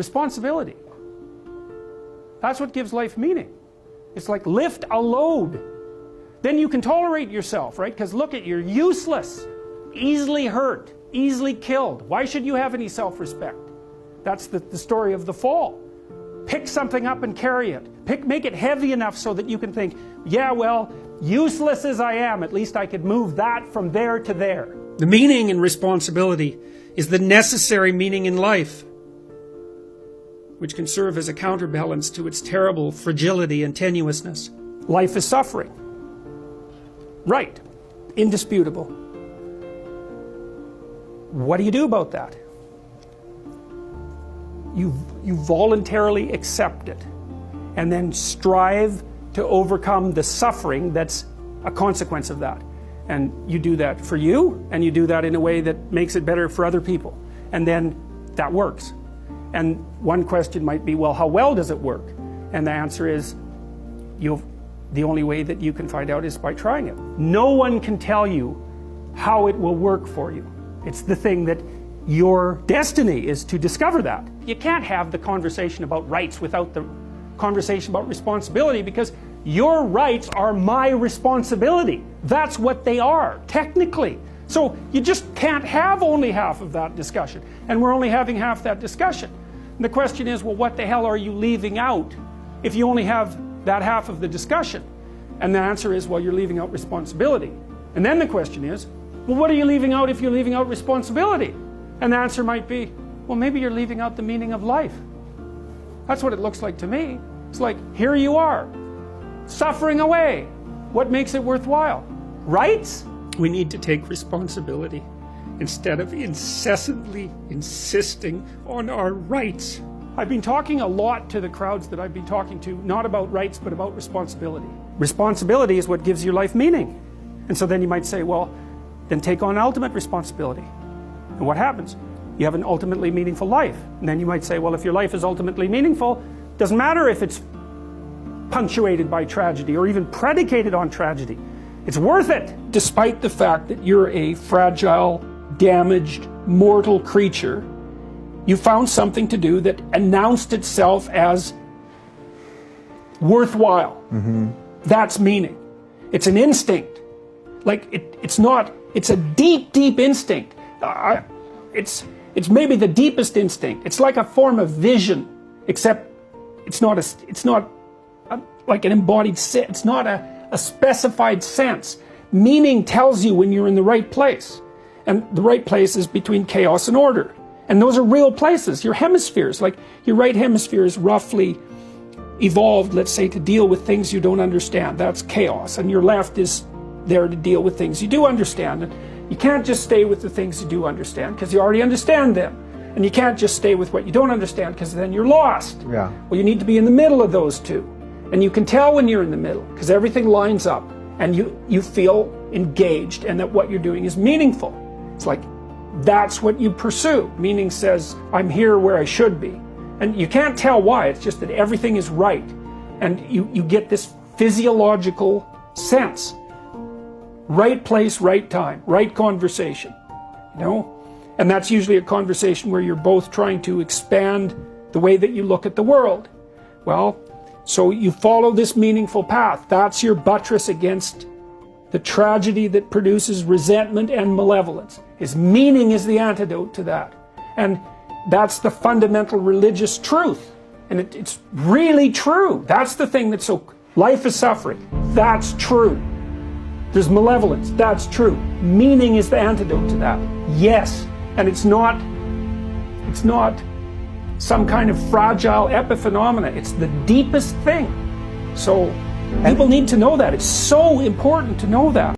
Responsibility. That's what gives life meaning. It's like lift a load. Then you can tolerate yourself, right? Because look at, you're useless, easily hurt, easily killed. Why should you have any self-respect? That's the story of the fall. Pick something up and carry it. Make it heavy enough so that you can think, yeah, well, useless as I am, at least I could move that from there to there. The meaning in responsibility is the necessary meaning in life, which can serve as a counterbalance to its terrible fragility and tenuousness. Life is suffering. Right. Indisputable. What do you do about that? You voluntarily accept it and then strive to overcome the suffering that's a consequence of that. And you do that for you, and you do that in a way that makes it better for other people. And then that works. And one question might be, well, how well does it work? And the answer is, the only way that you can find out is by trying it. No one can tell you how it will work for you. It's the thing that your destiny is to discover that. You can't have the conversation about rights without the conversation about responsibility, because your rights are my responsibility. That's what they are, technically. So you just can't have only half of that discussion. And we're only having half that discussion. And the question is, well, what the hell are you leaving out if you only have that half of the discussion? And the answer is, well, you're leaving out responsibility. And then the question is, well, what are you leaving out if you're leaving out responsibility? And the answer might be, well, maybe you're leaving out the meaning of life. That's what it looks like to me. It's like, here you are, suffering away. What makes it worthwhile? Rights? We need to take responsibility instead of incessantly insisting on our rights. I've been talking a lot to the crowds that I've been talking to, not about rights, but about responsibility. Responsibility is what gives your life meaning. And so then you might say, well, then take on ultimate responsibility. And what happens? You have an ultimately meaningful life. And then you might say, well, if your life is ultimately meaningful, it doesn't matter if it's punctuated by tragedy or even predicated on tragedy. It's worth it. Despite the fact that you're a fragile, damaged, mortal creature, you found something to do that announced itself as worthwhile. That's meaning. It's an instinct. Like, it's not, it's a deep, deep instinct. It's maybe the deepest instinct. It's like a form of vision, except it's not like an embodied sense. It's not a specified sense. Meaning tells you when you're in the right place. And the right place is between chaos and order. And those are real places. Your hemispheres, like your right hemisphere is roughly evolved, let's say, to deal with things you don't understand. That's chaos. And your left is there to deal with things you do understand. And you can't just stay with the things you do understand, because you already understand them. And you can't just stay with what you don't understand, because then you're lost. Yeah. Well, you need to be in the middle of those two. And you can tell when you're in the middle, because everything lines up and you feel engaged and that what you're doing is meaningful. It's like, that's what you pursue. Meaning says, I'm here where I should be. And you can't tell why, it's just that everything is right. And you get this physiological sense. Right place, right time, right conversation, you know? And that's usually a conversation where you're both trying to expand the way that you look at the world. Well, so you follow this meaningful path. That's your buttress against the tragedy that produces resentment and malevolence. His meaning is the antidote to that. And that's the fundamental religious truth. And it's really true. That's the thing that's so... Life is suffering. That's true. There's malevolence. That's true. Meaning is the antidote to that. Yes. And it's not some kind of fragile epiphenomena. It's the deepest thing. So people need to know that. It's so important to know that.